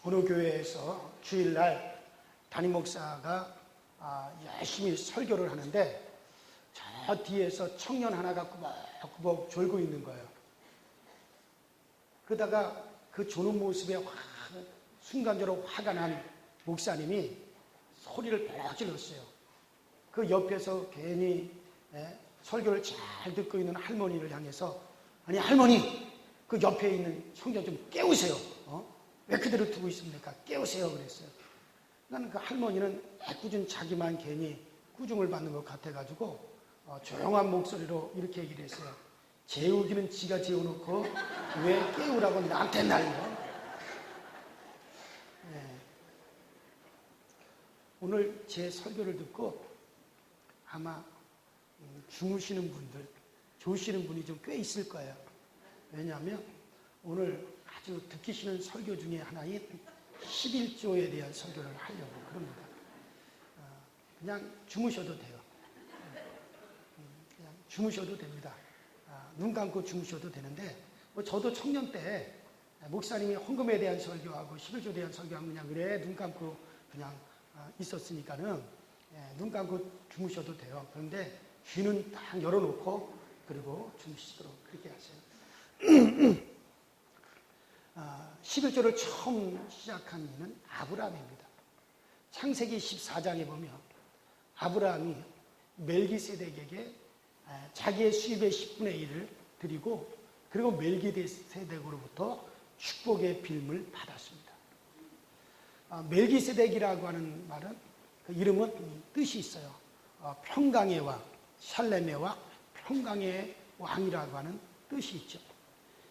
어느 교회에서 주일날 담임 목사가 열심히 설교를 하는데 저 뒤에서 청년 하나가 꾸벅꾸벅 졸고 있는 거예요. 그러다가 그 조는 모습에 순간적으로 화가 난 목사님이 소리를 퍽 질렀어요. 그 옆에서 괜히 설교를 잘 듣고 있는 할머니를 향해서, 아니 할머니, 그 옆에 있는 성경 좀 깨우세요. 왜 그대로 두고 있습니까? 깨우세요 그랬어요. 나는 그 할머니는 애꿎은 자기만 괜히 꾸중을 받는 것 같아가지고 조용한 목소리로 이렇게 얘기를 했어요. 재우기는 지가 재워놓고 왜 깨우라고 나한테 날려? 오늘 제 설교를 듣고 아마 주무시는 분들, 조시는 분이 좀 꽤 있을 거예요. 왜냐하면 오늘 아주 듣기 싫은 설교 중에 하나인 11조에 대한 설교를 하려고 그럽니다. 그냥 주무셔도 돼요. 그냥 주무셔도 됩니다. 눈 감고 주무셔도 되는데, 저도 청년 때 목사님이 헌금에 대한 설교하고 11조에 대한 설교하면 그냥 그래 눈 감고 그냥 있었으니까는 눈 감고 주무셔도 돼요. 그런데 귀는 딱 열어놓고 그리고 주무시도록 그렇게 하세요. 11조를 처음 시작한 이는 아브라함입니다. 창세기 14장에 보면 아브라함이 멜기세덱에게 자기의 수입의 10분의 1을 드리고 그리고 멜기세덱으로부터 축복의 빌음을 받았습니다. 멜기세덱이라고 하는 말은 그 이름은 뜻이 있어요. 평강의 왕, 샬렘의 왕, 평강의 왕이라고 하는 뜻이 있죠.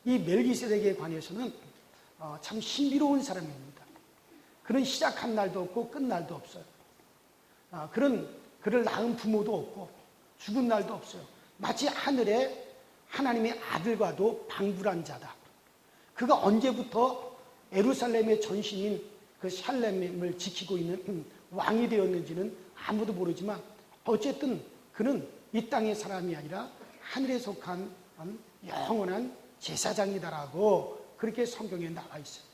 이 멜기세덱에 관해서는 참 신비로운 사람입니다. 그는 시작한 날도 없고 끝 날도 없어요. 그를 낳은 부모도 없고 죽은 날도 없어요. 마치 하늘에 하나님의 아들과도 방불한 자다. 그가 언제부터 예루살렘의 전신인 그 샬렘을 지키고 있는 왕이 되었는지는 아무도 모르지만 어쨌든 그는 이 땅의 사람이 아니라 하늘에 속한 영원한 제사장이다라고 그렇게 성경에 나와 있어요.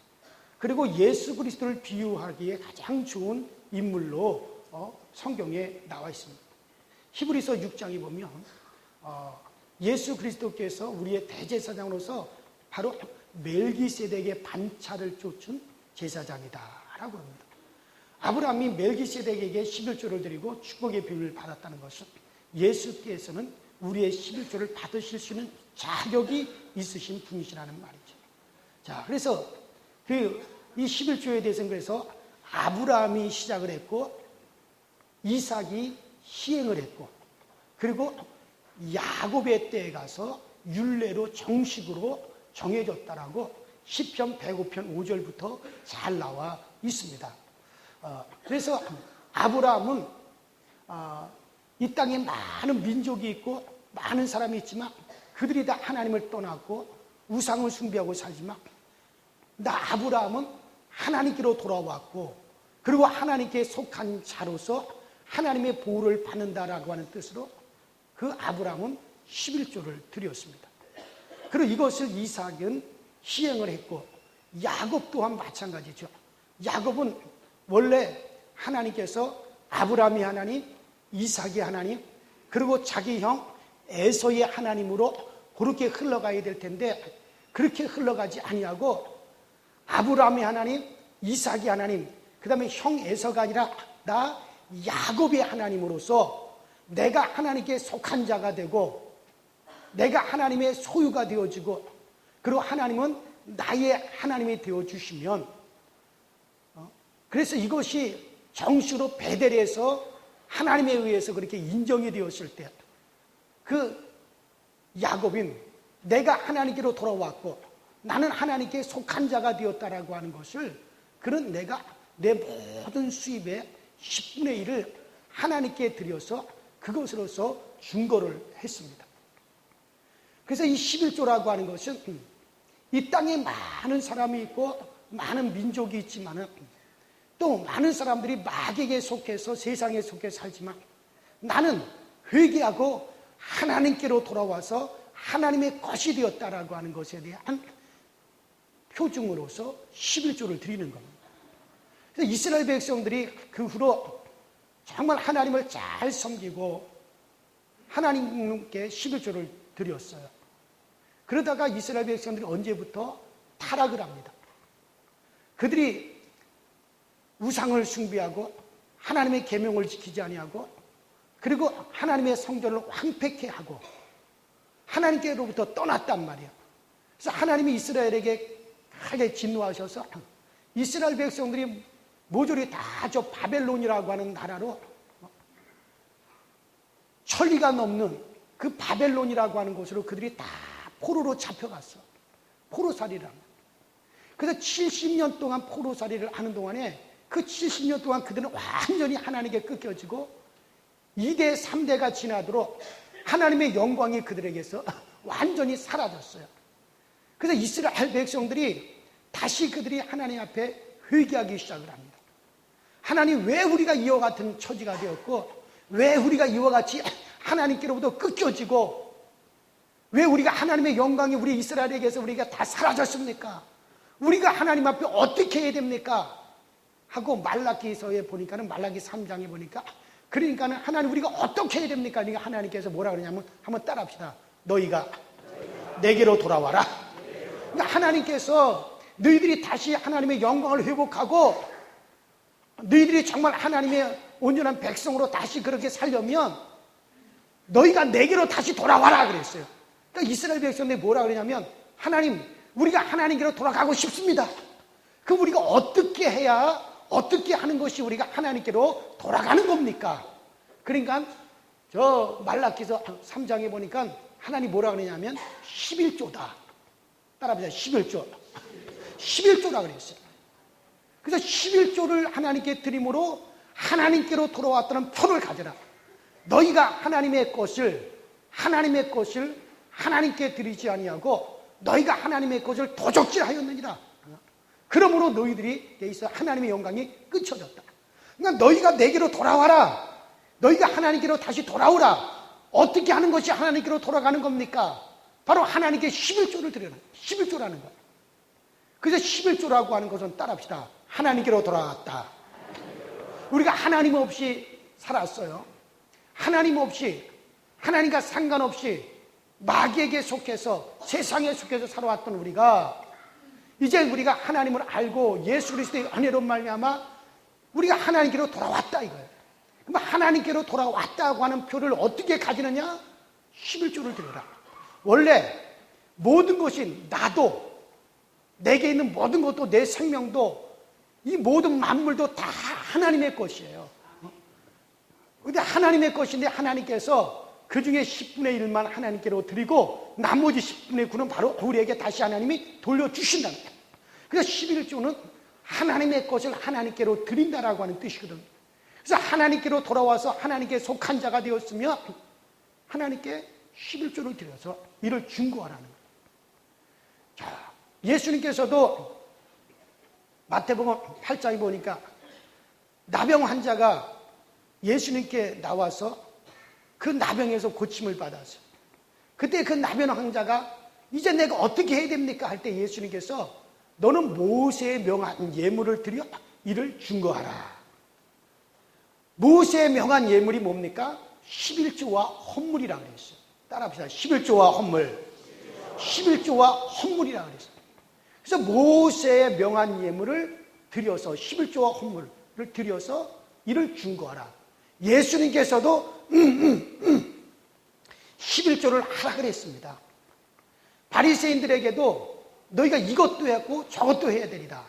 그리고 예수 그리스도를 비유하기에 가장 좋은 인물로 성경에 나와 있습니다. 히브리서 6장에 보면 예수 그리스도께서 우리의 대제사장으로서 바로 멜기세덱의 반차를 쫓은 제사장이다라고 합니다. 아브라함이 멜기세덱에게 11조를 드리고 축복의 비밀을 받았다는 것은 예수께서는 우리의 11조를 받으실 수 있는 자격이 있으신 분이시라는 말이죠. 자, 그래서 이 11조에 대해서는 그래서 아브라함이 시작을 했고 이삭이 시행을 했고 그리고 야곱의 때에 가서 율례로 정식으로 정해졌다라고 시편 105편 5절부터 잘 나와 있습니다. 그래서 아브라함은 이 땅에 많은 민족이 있고 많은 사람이 있지만 그들이 다 하나님을 떠났고 우상을 숭배하고 살지만 아브라함은 하나님께로 돌아왔고 그리고 하나님께 속한 자로서 하나님의 보호를 받는다라고 하는 뜻으로 그 아브라함은 11조를 드렸습니다. 그리고 이것을 이삭은 시행을 했고 야곱 또한 마찬가지죠. 야곱은 원래 하나님께서 아브라함이 하나님, 이삭이 하나님, 그리고 자기 형 에서의 하나님으로 그렇게 흘러가야 될 텐데 그렇게 흘러가지 아니하고 아브라함이 하나님, 이삭이 하나님, 그 다음에 형 에서가 아니라 나 야곱의 하나님으로서 내가 하나님께 속한 자가 되고 내가 하나님의 소유가 되어지고 그리고 하나님은 나의 하나님이 되어주시면 그래서 이것이 정식으로 베델에서 하나님에 의해서 그렇게 인정이 되었을 때 그 야곱인 내가 하나님께로 돌아왔고 나는 하나님께 속한 자가 되었다라고 하는 것을 그는 내가 내 모든 수입의 10분의 1을 하나님께 드려서 그것으로서 증거를 했습니다. 그래서 이 11조라고 하는 것은 이 땅에 많은 사람이 있고 많은 민족이 있지만 또 많은 사람들이 마귀에게 속해서 세상에 속해 살지만 나는 회개하고 하나님께로 돌아와서 하나님의 것이 되었다라고 하는 것에 대한 표징으로서 11조를 드리는 겁니다. 그래서 이스라엘 백성들이 그 후로 정말 하나님을 잘 섬기고 하나님께 11조를 드렸어요. 그러다가 이스라엘 백성들이 언제부터 타락을 합니다. 그들이 우상을 숭배하고 하나님의 계명을 지키지 아니하고 그리고 하나님의 성전을 황폐케 하고 하나님께로부터 떠났단 말이에요. 그래서 하나님이 이스라엘에게 크게 진노하셔서 이스라엘 백성들이 모조리 다 저 바벨론이라고 하는 나라로 천리가 넘는 그 바벨론이라고 하는 곳으로 그들이 다 포로로 잡혀갔어. 포로살이를 합니다. 그래서 70년 동안 포로살이를 하는 동안에 그 70년 동안 그들은 완전히 하나님께 끄겨지고 2대, 3대가 지나도록 하나님의 영광이 그들에게서 완전히 사라졌어요. 그래서 이스라엘 백성들이 다시 그들이 하나님 앞에 회개하기 시작을 합니다. 하나님, 왜 우리가 이와 같은 처지가 되었고 왜 우리가 이와 같이 하나님께로부터 끄겨지고 왜 우리가 하나님의 영광이 우리 이스라엘에게서 우리가 다 사라졌습니까? 우리가 하나님 앞에 어떻게 해야 됩니까? 하고 말라기서에 보니까는 말라기 3장에 보니까 그러니까는 하나님 우리가 어떻게 해야 됩니까? 그러니까 하나님께서 뭐라 그러냐면 한번 따라합시다. 너희가 내게로 돌아와라. 그러니까 하나님께서 너희들이 다시 하나님의 영광을 회복하고 너희들이 정말 하나님의 온전한 백성으로 다시 그렇게 살려면 너희가 내게로 다시 돌아와라 그랬어요. 그러니까 이스라엘 백성들이 뭐라 그러냐면 하나님, 우리가 하나님께로 돌아가고 싶습니다. 그럼 우리가 어떻게 해야 어떻게 하는 것이 우리가 하나님께로 돌아가는 겁니까? 그러니까 저 말라기서 3장에 보니까 하나님 뭐라 그러냐면 11조다. 따라합시다. 11조. 11조라 그랬어요. 그래서 11조를 하나님께 드림으로 하나님께로 돌아왔다는 표를 가져라. 너희가 하나님의 것을 하나님께 드리지 아니하고 너희가 하나님의 것을 도적질하였느니라. 그러므로 너희들이 있어 하나님의 영광이 끊쳐졌다. 그러니까 너희가 내게로 돌아와라. 너희가 하나님께로 다시 돌아오라. 어떻게 하는 것이 하나님께로 돌아가는 겁니까? 바로 하나님께 11조를 드려라. 11조라는 거예요. 그래서 11조라고 하는 것은 따라합시다. 하나님께로 돌아왔다. 우리가 하나님 없이 살았어요. 하나님 없이, 하나님과 상관없이 마귀에게 속해서 세상에 속해서 살아왔던 우리가 이제 우리가 하나님을 알고 예수 그리스도의 은혜로 말미암아 우리가 하나님께로 돌아왔다 이거예요. 그럼 하나님께로 돌아왔다고 하는 표를 어떻게 가지느냐? 11조를 드려라. 원래 모든 것이 나도 내게 있는 모든 것도 내 생명도 이 모든 만물도 다 하나님의 것이에요. 근데 하나님의 것인데 하나님께서 그 중에 10분의 1만 하나님께로 드리고 나머지 10분의 9는 바로 우리에게 다시 하나님이 돌려주신다는 거예요. 그래서 11조는 하나님의 것을 하나님께로 드린다라고 하는 뜻이거든요. 그래서 하나님께로 돌아와서 하나님께 속한 자가 되었으면 하나님께 11조를 드려서 이를 중고하라는 거예요. 자, 예수님께서도 마태복음 8장에 보니까 나병 환자가 예수님께 나와서 그 나병에서 고침을 받았어요. 그때 그 나병 환자가 이제 내가 어떻게 해야 됩니까? 할 때 예수님께서 너는 모세의 명한 예물을 드려 이를 증거하라. 모세의 명한 예물이 뭡니까? 11조와 헌물이라고 그랬어요. 따라합시다. 11조와 헌물. 11조와 헌물이라고 그랬어요. 그래서 모세의 명한 예물을 드려서 11조와 헌물을 드려서 이를 증거하라. 예수님께서도 11조를 하라 그랬습니다. 바리새인들에게도 너희가 이것도 했고 저것도 해야 되리라.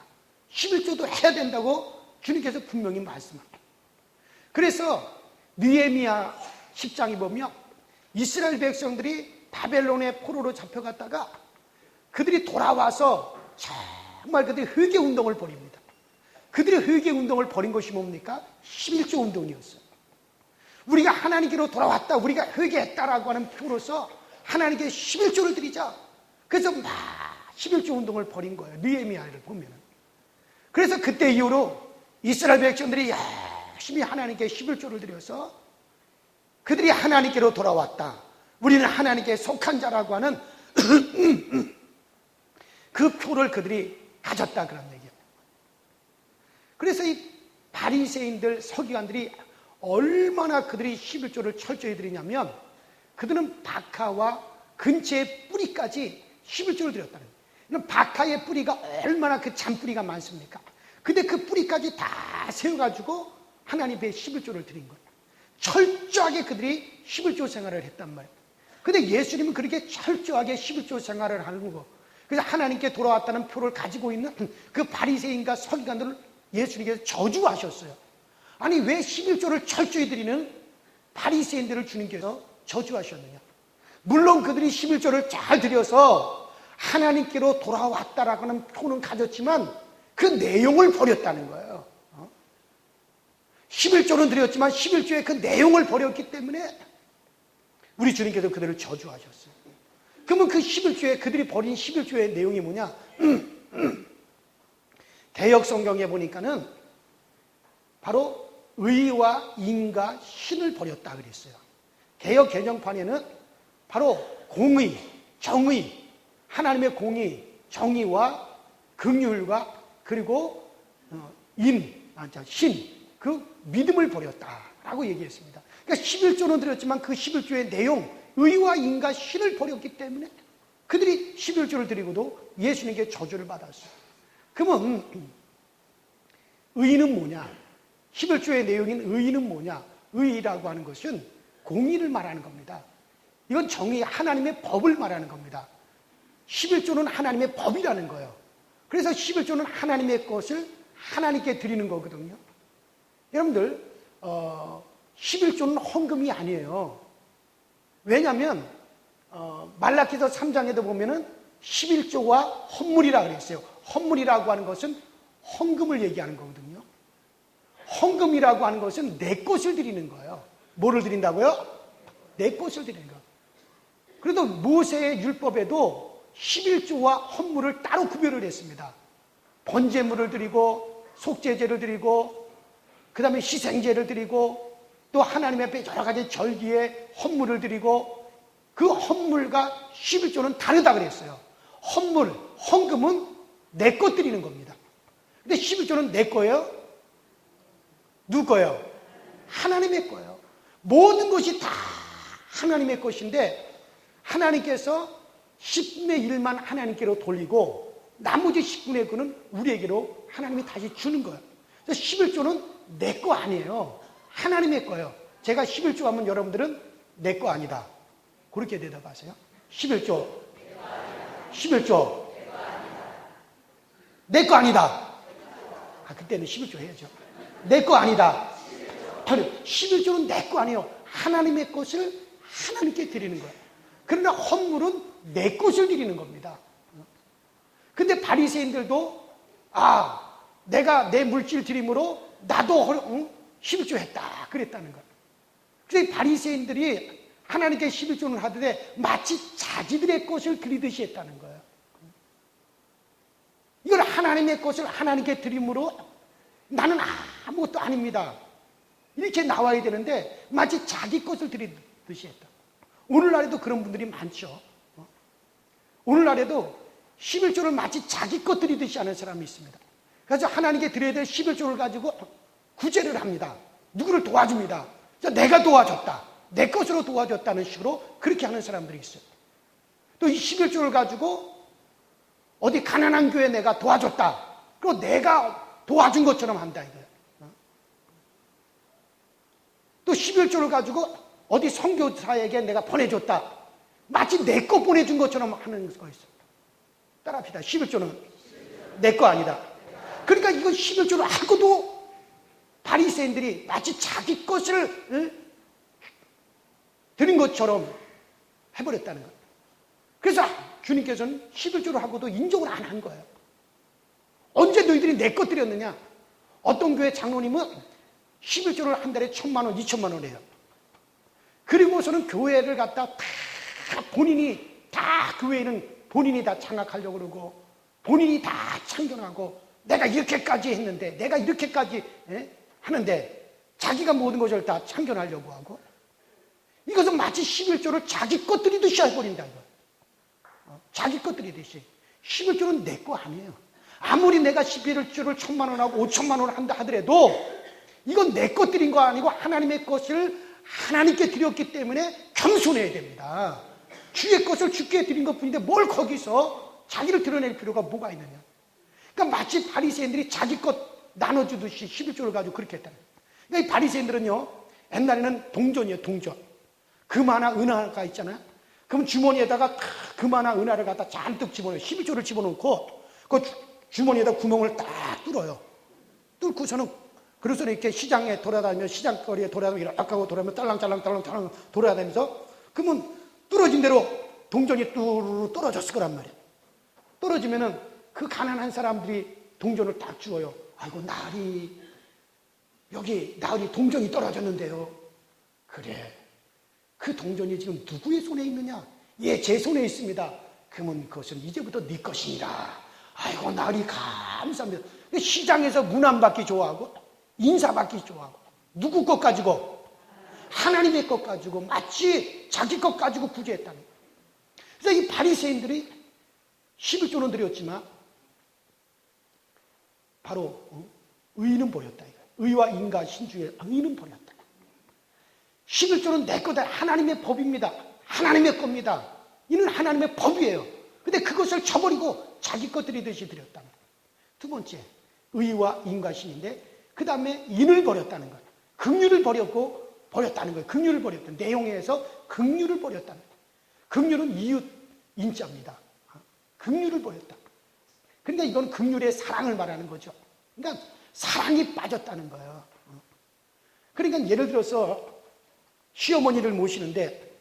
11조도 해야 된다고 주님께서 분명히 말씀합니다. 그래서 느헤미야 10장에 보면 이스라엘 백성들이 바벨론의 포로로 잡혀갔다가 그들이 돌아와서 정말 그들이 회개운동을 벌입니다. 그들이 회개운동을 벌인 것이 뭡니까? 11조 운동이었어요. 우리가 하나님께로 돌아왔다, 우리가 회개했다라고 하는 표로서 하나님께 11조를 드리자. 그래서 막 11조 운동을 벌인 거예요. 느헤미야를 보면은. 그래서 그때 이후로 이스라엘 백성들이 열심히 하나님께 11조를 드려서 그들이 하나님께로 돌아왔다. 우리는 하나님께 속한 자라고 하는 그 표를 그들이 가졌다 그런 얘기예요. 그래서 이 바리새인들, 서기관들이 얼마나 그들이 11조를 철저히 드리냐면 그들은 박하와 근처의 뿌리까지 11조를 드렸다는 거예요. 박하의 뿌리가 얼마나 그 잔뿌리가 많습니까? 근데 그 뿌리까지 다 세워가지고 하나님 앞에 11조를 드린 거예요. 철저하게 그들이 11조 생활을 했단 말이에요. 근데 예수님은 그렇게 철저하게 11조 생활을 하는 거. 그래서 하나님께 돌아왔다는 표를 가지고 있는 그 바리새인과 서기관들을 예수님께서 저주하셨어요. 아니 왜 11조를 철저히 드리는 바리새인들을 주님께서 저주하셨느냐? 물론 그들이 11조를 잘 드려서 하나님께로 돌아왔다라고 하는 표는 가졌지만 그 내용을 버렸다는 거예요. 11조는 드렸지만 11조의 그 내용을 버렸기 때문에 우리 주님께서 그들을 저주하셨어요. 그러면 그 11조에 그들이 버린 11조의 내용이 뭐냐? 개역 성경에 보니까는 바로 의와 인과 신을 버렸다 그랬어요. 개역 개정판에는 바로 공의, 정의, 하나님의 공의, 정의와 긍휼과 그리고 신, 그 믿음을 버렸다라고 얘기했습니다. 그러니까 11조는 드렸지만 그 11조의 내용, 의와 인과 신을 버렸기 때문에 그들이 11조를 드리고도 예수님께 저주를 받았어요. 그러면 의는 뭐냐? 11조의 내용인 의는 뭐냐? 의라고 하는 것은 공의를 말하는 겁니다. 이건 정의, 하나님의 법을 말하는 겁니다. 11조는 하나님의 법이라는 거예요. 그래서 11조는 하나님의 것을 하나님께 드리는 거거든요. 여러분들 11조는 헌금이 아니에요. 왜냐하면 말라기서 3장에도 보면은 11조와 헌물이라고 그랬어요. 헌물이라고 하는 것은 헌금을 얘기하는 거거든요. 헌금이라고 하는 것은 내 것을 드리는 거예요. 뭐를 드린다고요? 내 것을 드리는 거예요. 그래도 모세의 율법에도 11조와 헌물을 따로 구별을 했습니다. 번제물을 드리고 속죄제를 드리고 그 다음에 희생제를 드리고 또 하나님 앞에 여러 가지 절기에 헌물을 드리고 그 헌물과 11조는 다르다 그랬어요. 헌물, 헌금은 내 것 드리는 겁니다. 근데 11조는 내 거예요? 누구 거예요? 하나님의 거예요. 모든 것이 다 하나님의 것인데 하나님께서 10분의 1만 하나님께로 돌리고 나머지 10분의 9는 우리에게로 하나님이 다시 주는 거예요. 그래서 11조는 내 거 아니에요. 하나님의 거예요. 제가 11조 하면 여러분들은 내 거 아니다. 그렇게 대답하세요. 11조. 내 거 아니다. 그때는 11조 해야죠. 내 거 아니다. 11조는 내 거 아니에요. 하나님의 것을 하나님께 드리는 거예요. 그러나 헌물은 내 것을 드리는 겁니다. 근데 바리새인들도 내가 내 물질 드림으로 나도 11조 했다 그랬다는 거예요. 그래서 바리새인들이 하나님께 11조를 하되 마치 자기들의 것을 드리듯이 했다는 거예요. 이걸 하나님의 것을 하나님께 드림으로 나는 아무것도 아닙니다. 이렇게 나와야 되는데 마치 자기 것을 드리듯이 했다. 오늘날에도 그런 분들이 많죠. 오늘날에도 11조를 마치 자기 것 드리듯이 하는 사람이 있습니다. 그래서 하나님께 드려야 될 11조를 가지고 구제를 합니다. 누구를 도와줍니다. 내가 도와줬다. 내 것으로 도와줬다는 식으로 그렇게 하는 사람들이 있어요. 또 이 11조를 가지고 어디 가난한 교회에 내가 도와줬다. 그리고 내가 도와준 것처럼 한다 이거예요. 또 11조를 가지고 어디 선교사에게 내가 보내줬다. 마치 내 거 보내준 것처럼 하는 거 있어요. 따라합시다. 11조는 내 거 아니다. 그러니까 이거 11조를 하고도 바리새인들이 마치 자기 것을 드린 것처럼 해버렸다는 거예요. 그래서 주님께서는 11조를 하고도 인정을 안 한 거예요. 언제 너희들이 내 것 드렸느냐? 어떤 교회 장로님은 11조를 한 달에 1,000만 원, 2,000만 원 해요. 그리고서는 교회를 갖다 본인이 다 교회는 본인이 다 장악하려고 그러고 본인이 다 참견하고 내가 이렇게까지 했는데 내가 이렇게까지 하는데 자기가 모든 것을 다 참견하려고 하고 이것은 마치 11조를 자기 것 드리듯이 해버린다. 자기 것 드리듯이. 11조는 내 거 아니에요. 아무리 내가 11조를 1,000만 원하고 5천만 원을 한다 하더라도 이건 내 것들인 거 아니고 하나님의 것을 하나님께 드렸기 때문에 겸손해야 됩니다. 주의 것을 주께 드린 것뿐인데 뭘 거기서 자기를 드러낼 필요가 뭐가 있느냐. 그러니까 마치 바리새인들이 자기 것 나눠주듯이 11조를 가지고 그렇게 했다는 거예요. 그러니까 이 바리새인들은요, 옛날에는 동전이에요, 동전. 금하나 은하가 있잖아요. 그럼 주머니에다가 금하나 은하를 갖다 잔뜩 집어넣어요. 11조를 집어넣고 그 주머니에다 구멍을 딱 뚫어요. 뚫고서는 그래서 이렇게 시장에 돌아다니며 시장거리에 돌아다니며 이렇게 하고 돌아다니며 딸랑딸랑 돌아다니면서 그러면 뚫어진 대로 동전이 뚜루루 떨어졌을 거란 말이에요. 떨어지면은 그 가난한 사람들이 동전을 딱 주어요. 아이고 여기 나으리 동전이 떨어졌는데요. 그래, 그 동전이 지금 누구의 손에 있느냐? 예, 제 손에 있습니다. 그러면 그것은 이제부터 네 것이니라. 아이고 나으리 감사합니다. 시장에서 문안받기 좋아하고 인사받기 좋아하고 누구 것 가지고? 하나님의 것 가지고 마치 자기 것 가지고 구제했다는 거예요. 그래서 이 바리새인들이 11조는 드렸지만 바로 의는 버렸다. 의와 인과 신중의 의는 버렸다. 11조는 내 거다. 하나님의 법입니다. 하나님의 겁니다. 이는 하나님의 법이에요. 근데 그것을 저버리고 자기 것들이 듯이 드렸다. 두 번째, 의와 인과 신인데 그 다음에 인을 버렸다는 거예요. 긍휼을 버렸다는 거예요. 긍휼을 버렸다. 내용에서 긍휼을 버렸다는 거예요. 긍휼은 이웃 인자입니다. 긍휼을 버렸다. 그러니까 이건 긍휼의 사랑을 말하는 거죠. 그러니까 사랑이 빠졌다는 거예요. 그러니까 예를 들어서 시어머니를 모시는데,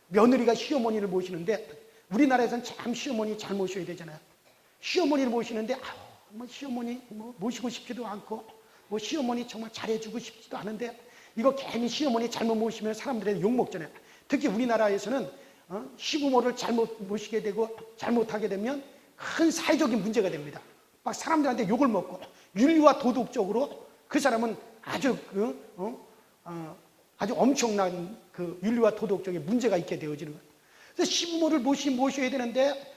며느리가 시어머니를 모시는데, 우리나라에서는 참 시어머니 잘 모셔야 되잖아요. 시어머니를 모시는데 시어머니 모시고 싶지도 않고 시어머니 정말 잘해주고 싶지도 않은데 이거 괜히 시어머니 잘못 모시면 사람들한테 욕먹잖아요. 특히 우리나라에서는 시부모를 잘못 모시게 되고 잘못하게 되면 큰 사회적인 문제가 됩니다. 막 사람들한테 욕을 먹고 윤리와 도덕적으로 그 사람은 아주 아주 엄청난 그 윤리와 도덕적인 문제가 있게 되어지는 거예요. 그래서 시부모를 모셔야 되는데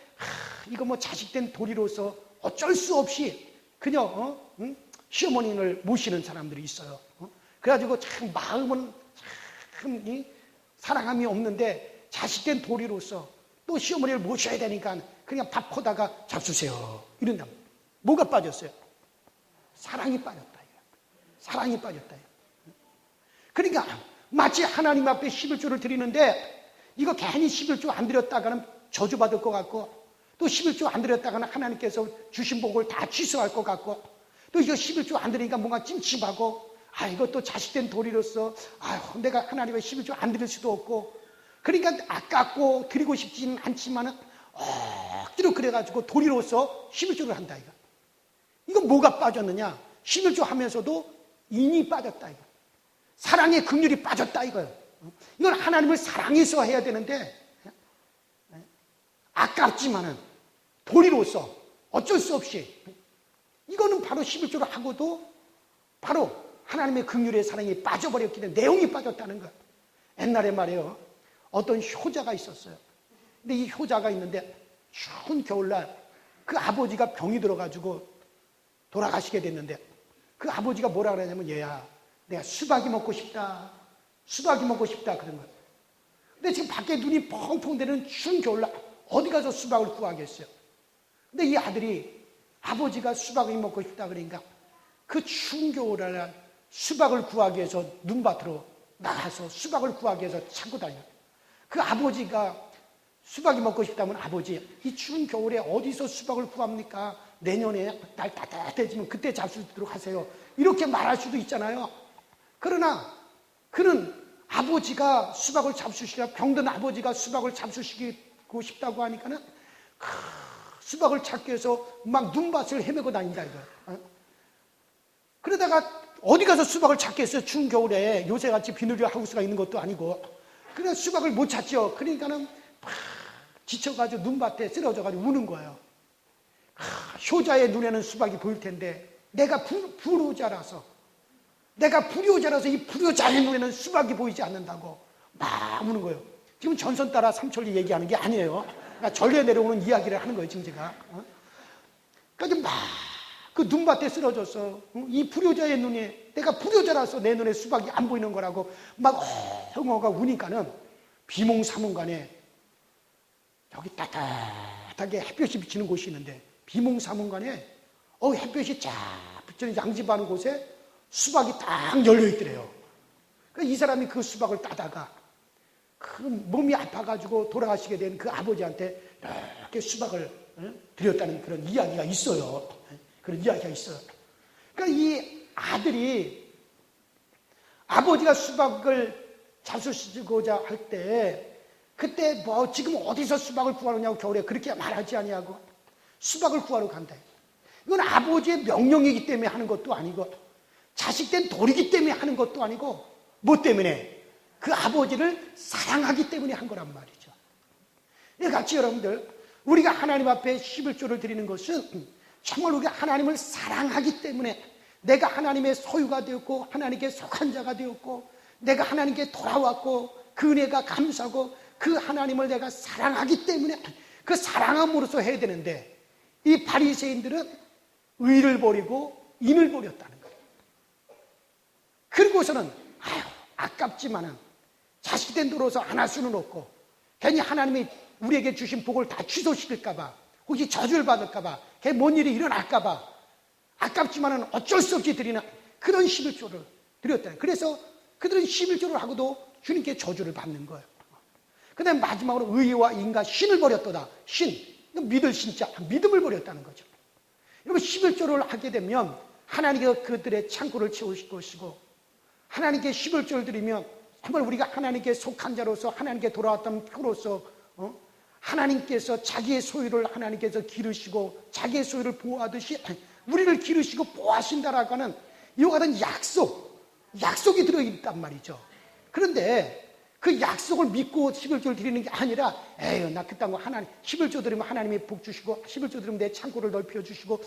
이거 뭐 자식된 도리로서 어쩔 수 없이 그냥 시어머니를 모시는 사람들이 있어요. 그래가지고 참 마음은 참 사랑함이 없는데 자식된 도리로서 또 시어머니를 모셔야 되니까 그냥 밥 퍼다가 잡수세요 이런다. 뭐가 빠졌어요? 사랑이 빠졌다. 사랑이 빠졌다. 그러니까 마치 하나님 앞에 11조를 드리는데 이거 괜히 11조 안 드렸다가는 저주받을 것 같고 또 11조 안 드렸다가는 하나님께서 주신 복을 다 취소할 것 같고 또 이거 11조 안 드리니까 뭔가 찜찜하고 이것도 자식된 도리로서 내가 하나님의 11조 안 드릴 수도 없고 그러니까 아깝고 드리고 싶지는 않지만은 억지로 그래가지고 도리로서 11조를 한다 이거 뭐가 빠졌느냐? 11조 하면서도 인이 빠졌다 이거. 사랑의 긍휼이 빠졌다 이거예요. 이건 하나님을 사랑해서 해야 되는데 아깝지만은 도리로서 어쩔 수 없이 이거는 바로 11조를 하고도 바로 하나님의 긍휼의 사랑이 빠져버렸기 때문에 내용이 빠졌다는 거예요. 옛날에 말이에요. 어떤 효자가 있었어요. 근데 이 효자가 있는데 추운 겨울날 그 아버지가 병이 들어가지고 돌아가시게 됐는데 그 아버지가 뭐라 그러냐면 얘야 내가 수박이 먹고 싶다. 수박이 먹고 싶다 그런 거예요. 근데 지금 밖에 눈이 펑펑 되는 추운 겨울날 어디 가서 수박을 구하겠어요. 근데 이 아들이 아버지가 수박이 먹고 싶다 그러니까 그 추운 겨울날 수박을 구하기 위해서 눈밭으로 나가서 수박을 구하기 위해서 찾고 다녀요. 그 아버지가 수박이 먹고 싶다면 아버지 이 추운 겨울에 어디서 수박을 구합니까? 내년에 날 따뜻해지면 그때 잡수 있도록 하세요. 이렇게 말할 수도 있잖아요. 그러나 그는 아버지가 수박을 잡수시라 병든 아버지가 수박을 잡수시고 싶다고 하니까는 수박을 찾기 위해서 막 눈밭을 헤매고 다닌다 이거예요. 그러다가 어디 가서 수박을 찾겠어요? 추운 겨울에 요새같이 비닐류 하우스가 있는 것도 아니고 그냥 수박을 못 찾죠. 그러니까는 막 지쳐가지고 눈밭에 쓰러져가지고 우는 거예요. 효자의 눈에는 수박이 보일 텐데 내가 불효자라서 이 불효자의 눈에는 수박이 보이지 않는다고 막 우는 거예요. 지금 전선 따라 삼천리 얘기하는 게 아니에요. 그러니까 전례 내려오는 이야기를 하는 거예요. 지금 제가. 그러니까 막 그 눈밭에 쓰러져서 이 불효자의 눈에 내가 불효자라서 내 눈에 수박이 안 보이는 거라고 막 엉엉가 우니까는 비몽사몽간에 여기 따뜻하게 햇볕이 비치는 곳이 있는데 비몽사몽간에 햇볕이 쫙 비치는 양지바는 곳에 수박이 딱 열려 있더래요. 이 사람이 그 수박을 따다가 그 몸이 아파가지고 돌아가시게 된 그 아버지한테 이렇게 수박을 드렸다는 그런 이야기가 있어요. 그런 이야기가 있어요. 그러니까 이 아들이 아버지가 수박을 잡수시고자 할 때 그때 뭐 지금 어디서 수박을 구하느냐고 겨울에 그렇게 말하지 아니하고 수박을 구하러 간다. 이건 아버지의 명령이기 때문에 하는 것도 아니고 자식된 도리기 때문에 하는 것도 아니고 뭐 때문에? 그 아버지를 사랑하기 때문에 한 거란 말이죠. 같이 여러분들 우리가 하나님 앞에 11조를 드리는 것은 정말 우리가 하나님을 사랑하기 때문에 내가 하나님의 소유가 되었고 하나님께 속한 자가 되었고 내가 하나님께 돌아왔고 그 은혜가 감사하고 그 하나님을 내가 사랑하기 때문에 그 사랑함으로써 해야 되는데 이 바리새인들은 의를 버리고 인을 버렸다는 거예요. 그리고서는 아깝지만은 자식된 도로서 안 할 수는 없고 괜히 하나님이 우리에게 주신 복을 다 취소시킬까봐 혹시 저주를 받을까봐 걔 뭔 일이 일어날까봐 아깝지만은 어쩔 수 없이 드리는 그런 11조를 드렸다. 그래서 그들은 11조를 하고도 주님께 저주를 받는 거예요. 그 다음에 마지막으로 의와 인과 신을 버렸도다. 신, 믿을 신자, 믿음을 버렸다는 거죠. 여러분 11조를 하게 되면 하나님께서 그들의 창고를 채우실 것이고 하나님께 11조를 드리면 정말 우리가 하나님께 속한 자로서 하나님께 돌아왔던 표로서 하나님께서 자기의 소유를 하나님께서 기르시고 자기의 소유를 보호하듯이 우리를 기르시고 보호하신다라고 하는 이와 같은 약속이 들어있단 말이죠. 그런데 그 약속을 믿고 11조를 드리는 게 아니라 에휴 나 그딴 거 하나님 11조 드리면 하나님이 복 주시고 11조 드리면 내 창고를 넓혀주시고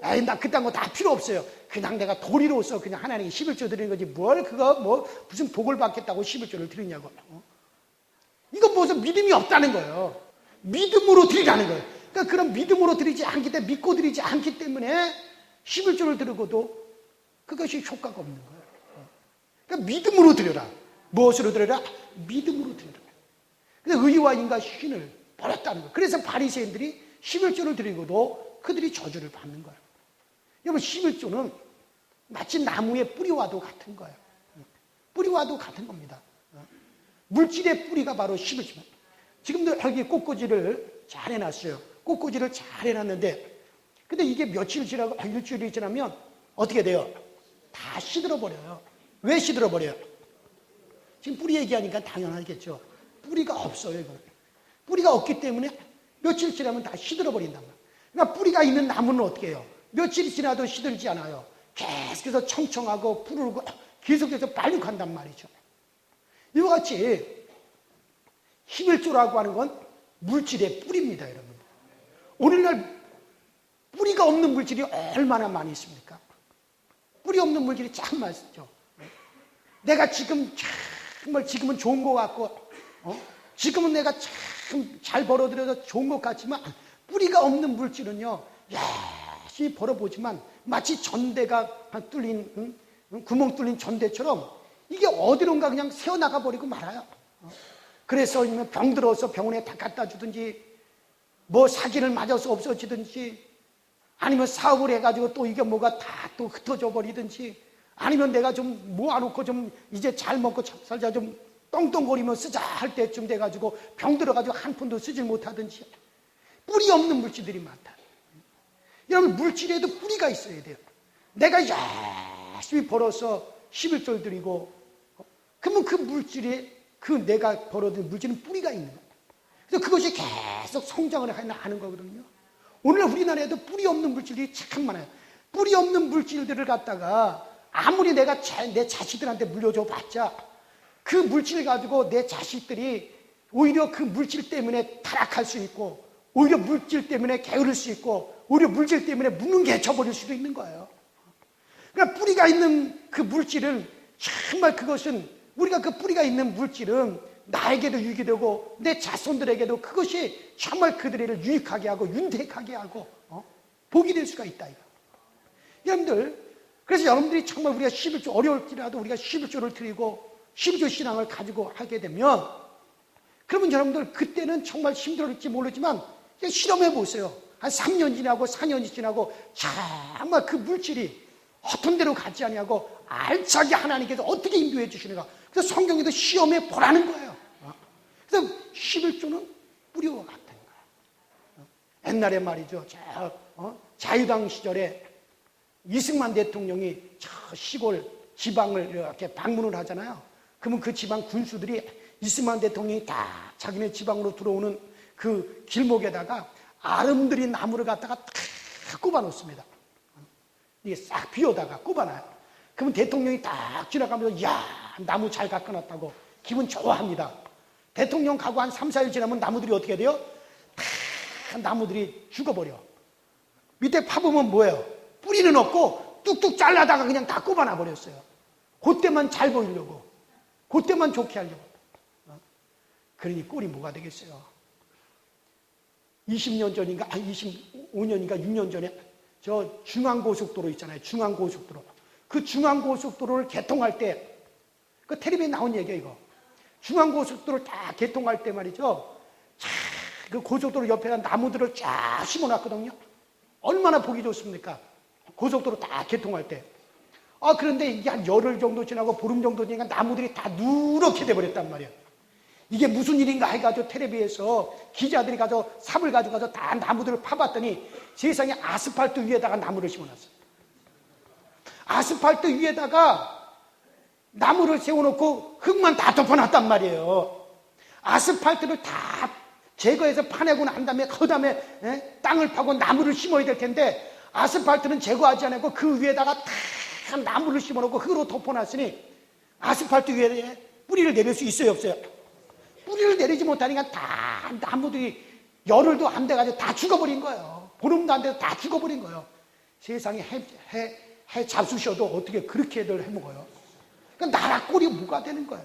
에이 나 그딴 거 다 필요 없어요. 그냥 내가 도리로서 그냥 하나님이 11조 드리는 거지 뭘 그거 무슨 복을 받겠다고 11조를 드리냐고. 이건 무슨 믿음이 없다는 거예요. 믿음으로 드리라는 거예요. 그러니까 그런 믿음으로 드리지 않기 때문에 믿고 드리지 않기 때문에 11조를 드리고도 그것이 효과가 없는 거예요. 그러니까 믿음으로 드려라. 무엇으로 드려라? 믿음으로 드려라. 그래서 의와 인과 신을 버렸다는 거예요. 그래서 바리새인들이 11조를 드리고도 그들이 저주를 받는 거예요. 여러분 11조는 마치 나무의 뿌리와도 같은 거예요. 뿌리와도 같은 겁니다. 물질의 뿌리가 바로 11조. 지금도 여기 꽃꽂이를 잘 해놨어요. 꽃꽂이를 잘 해놨는데 근데 이게 며칠 지나고 일주일이 지나면 어떻게 돼요? 다 시들어버려요. 왜 시들어버려요? 지금 뿌리 얘기하니까 당연하겠죠. 뿌리가 없어요. 이거. 뿌리가 없기 때문에 며칠 지나면 다 시들어버린단 말이에요. 그러니까 뿌리가 있는 나무는 어떻게 해요? 며칠이 지나도 시들지 않아요. 계속해서 청청하고 푸르고 계속해서 발육한단 말이죠. 이와 같이 11조라고 하는 건 물질의 뿌리입니다, 여러분. 오늘날 뿌리가 없는 물질이 얼마나 많이 있습니까? 뿌리 없는 물질이 참 많죠. 내가 정말 지금은 좋은 것 같고, 지금은 내가 참 잘 벌어들여서 좋은 것 같지만, 뿌리가 없는 물질은요, 열심히 벌어보지만, 마치 전대가 뚫린, 구멍 뚫린 전대처럼, 이게 어디론가 그냥 새어나가 버리고 말아요. 그래서 병들어서 병원에 다 갖다 주든지, 사기를 맞아서 없어지든지, 아니면 사업을 해가지고 또 이게 뭐가 다 또 흩어져 버리든지, 아니면 내가 좀 모아놓고 좀 이제 잘 먹고 살자 좀 떵떵거리며 쓰자 할 때쯤 돼가지고 병들어가지고 한 푼도 쓰질 못하든지, 뿌리 없는 물질들이 많다. 여러분 물질에도 뿌리가 있어야 돼요. 내가 열심히 벌어서 11조를 드리고 그러면 그 물질에 그 내가 벌어들인 물질은 뿌리가 있는 거예요. 그래서 그것이 계속 성장을 하는 거거든요. 오늘 우리나라에도 뿌리 없는 물질이 참 많아요. 뿌리 없는 물질들을 갖다가 아무리 내가 내 자식들한테 물려줘 봤자 그 물질을 가지고 내 자식들이 오히려 그 물질 때문에 타락할 수 있고 오히려 물질 때문에 게으를 수 있고 오히려 물질 때문에 무능개쳐버릴 수도 있는 거예요. 그러니까 뿌리가 있는 그 물질은 정말 그것은 우리가 그 뿌리가 있는 물질은 나에게도 유익이 되고 내 자손들에게도 그것이 정말 그들을 유익하게 하고 윤택하게 하고 복이 될 수가 있다 이거. 여러분들, 그래서 여러분들이 정말 우리가 11조 어려울지라도 우리가 11조를 드리고 11조 신앙을 가지고 하게 되면, 그러면 여러분들 그때는 정말 힘들을지 모르지만 실험해 보세요. 한 3년 지나고 4년이 지나고 정말 그 물질이 어떤 데로 가지 않냐고 알차게 하나님께서 어떻게 인도해 주시는가. 그래서 성경에도 시험해 보라는 거예요. 그래서 11조는 뿌리와 같은 거예요. 옛날에 말이죠. 자유당 시절에 이승만 대통령이 저 시골 지방을 이렇게 방문을 하잖아요. 그러면 그 지방 군수들이 이승만 대통령이 다 자기네 지방으로 들어오는 그 길목에다가 아름드린 나무를 갖다가 다 꼽아 놓습니다. 이게 싹 비워다가 꼽아놔요. 그러면 대통령이 딱 지나가면서 이야, 나무 잘 깎아놨다고 기분 좋아합니다. 대통령 가고 한 3, 4일 지나면 나무들이 어떻게 돼요? 다 나무들이 죽어버려. 밑에 파보면 뭐예요? 뿌리는 없고 뚝뚝 잘라다가 그냥 다 꼽아놔 버렸어요. 그때만 잘 보이려고, 그때만 좋게 하려고. 그러니 꼴이 뭐가 되겠어요? 20년 전인가, 25년인가 6년 전에 저 중앙고속도로 있잖아요. 중앙고속도로. 그 중앙고속도로를 개통할 때, 그 텔레비에 나온 얘기예요, 이거. 중앙고속도로를 다 개통할 때 말이죠. 그 고속도로 옆에다 나무들을 쫙 심어놨거든요. 얼마나 보기 좋습니까? 고속도로 다 개통할 때. 그런데 이게 한 열흘 정도 지나고 보름 정도 지나니까 나무들이 다 누렇게 돼버렸단 말이에요. 이게 무슨 일인가 해가지고 텔레비에서 기자들이 가서 삽을 가져가서 다 나무들을 파봤더니 세상에 아스팔트 위에다가 나무를 심어놨어요. 아스팔트 위에다가 나무를 세워놓고 흙만 다 덮어놨단 말이에요. 아스팔트를 다 제거해서 파내고 난 다음에 그 다음에 땅을 파고 나무를 심어야 될 텐데 아스팔트는 제거하지 않고 그 위에다가 다 나무를 심어놓고 흙으로 덮어놨으니 아스팔트 위에 뿌리를 내릴 수 있어요, 없어요? 뿌리를 내리지 못하니까 다 나무들이 열흘도 안 돼가지고 다 죽어버린 거예요. 보름도 안 돼서 다 죽어버린 거예요. 세상에 해 잡수셔도 어떻게 그렇게들 해먹어요? 그러니까 나라 꼴이 뭐가 되는 거예요?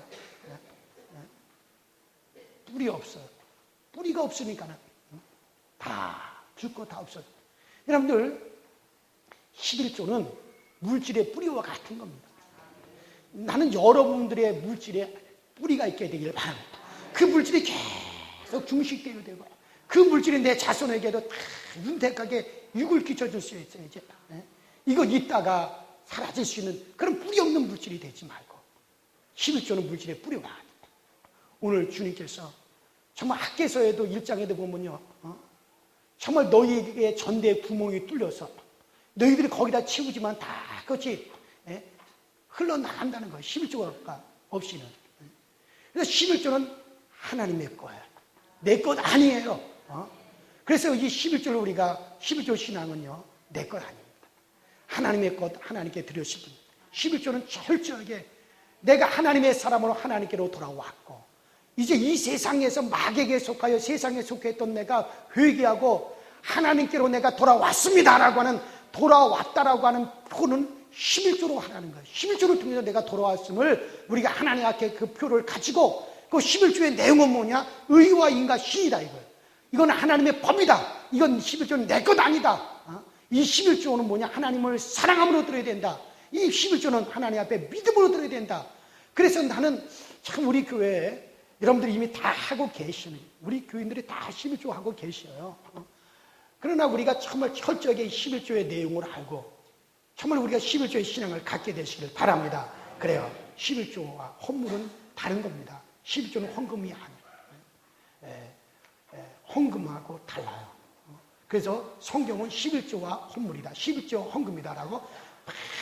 뿌리 없어요. 뿌리가 없으니까는 다 죽고 다 없어요. 여러분들, 11조는 물질의 뿌리와 같은 겁니다. 나는 여러분들의 물질에 뿌리가 있게 되기를 바랍니다. 그 물질이 계속 중식되어야 되고 그 물질이 내 자손에게도 다 윤택하게 육을 끼쳐줄 수 있어요. 이제 이거 있다가 사라질 수 있는 그런 뿌리 없는 물질이 되지 말고 11조는 물질의 뿌리와 같아요. 오늘 주님께서 정말 학개서에도 1장에도 보면요, 정말 너희에게 전대의 구멍이 뚫려서 너희들이 거기다 치우지만 다 그것이 흘러나간다는 거예요. 11조가 없이는. 그래서 11조는 하나님의 거예요. 내 것 아니에요. 그래서 이 11조를 우리가 11조 신앙은요, 내 것 아닙니다. 하나님의 것, 하나님께 드렸습니다. 11조는 철저하게 내가 하나님의 사람으로 하나님께로 돌아왔고 이제 이 세상에서 마귀에게 속하여 세상에 속했던 내가 회개하고 하나님께로 내가 돌아왔습니다라고 하는, 돌아왔다라고 하는 표는 11조로 하라는 거예요. 11조를 통해서 내가 돌아왔음을 우리가 하나님 앞에 그 표를 가지고, 그 11조의 내용은 뭐냐? 의와 인과 신이다 이거예요. 이건 하나님의 법이다. 이건 11조는 내 것 아니다. 이 11조는 뭐냐? 하나님을 사랑함으로 들어야 된다. 이 11조는 하나님 앞에 믿음으로 들어야 된다. 그래서 나는 참 우리 교회에 여러분들이 이미 다 하고 계시는, 우리 교인들이 다 11조 하고 계셔요. 그러나 우리가 정말 철저하게 11조의 내용을 알고 정말 우리가 11조의 신앙을 갖게 되시길 바랍니다. 그래요. 11조와 헌물은 다른 겁니다. 11조는 헌금이 아니에요. 헌금하고 달라요. 그래서 성경은 11조와 헌물이다, 11조 헌금이다라고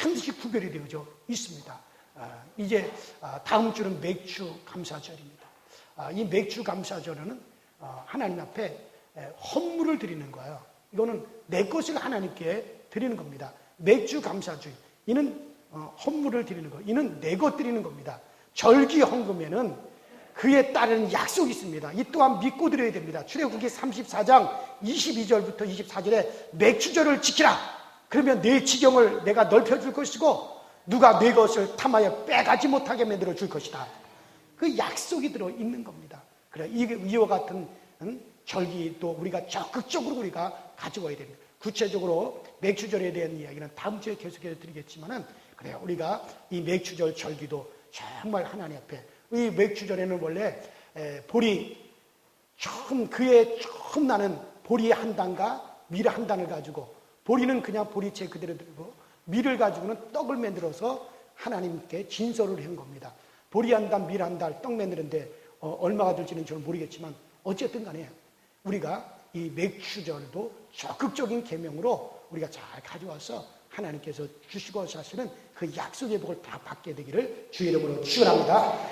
반드시 구별이 되어져 있습니다. 이제 다음 주는 맥주 감사절입니다. 이 맥주 감사절은 하나님 앞에 헌물을 드리는 거예요. 이거는 내 것을 하나님께 드리는 겁니다. 맥주 감사주의, 이는 헌물을 드리는 거, 이는 내 것 드리는 겁니다. 절기 헌금에는 그에 따른 약속이 있습니다. 이 또한 믿고 드려야 됩니다. 출애굽기 34장 22절부터 24절에 맥주절을 지키라. 그러면 내 지경을 내가 넓혀줄 것이고 누가 내 것을 탐하여 빼가지 못하게 만들어 줄 것이다. 그 약속이 들어있는 겁니다. 그래, 이와 같은 절기도 우리가 적극적으로 우리가 가져와야 됩니다. 구체적으로 맥추절에 대한 이야기는 다음 주에 계속해서 드리겠지만은, 그래요. 우리가 이 맥추절 절기도 정말 하나님 앞에, 이 맥추절에는 원래 보리 그해 처음 나는 보리 한 단과 밀 한 단을 가지고, 보리는 그냥 보리채 그대로 들고 밀을 가지고는 떡을 만들어서 하나님께 진설을 한 겁니다. 보리 한 단, 밀 한 달 떡 만드는데 얼마가 들지는 저는 모르겠지만 어쨌든 간에 우리가 이 맥추절도 적극적인 계명으로 우리가 잘 가져와서 하나님께서 주시고 사실은 그 약속의 복을 다 받게 되기를 주의 이름으로 축원합니다.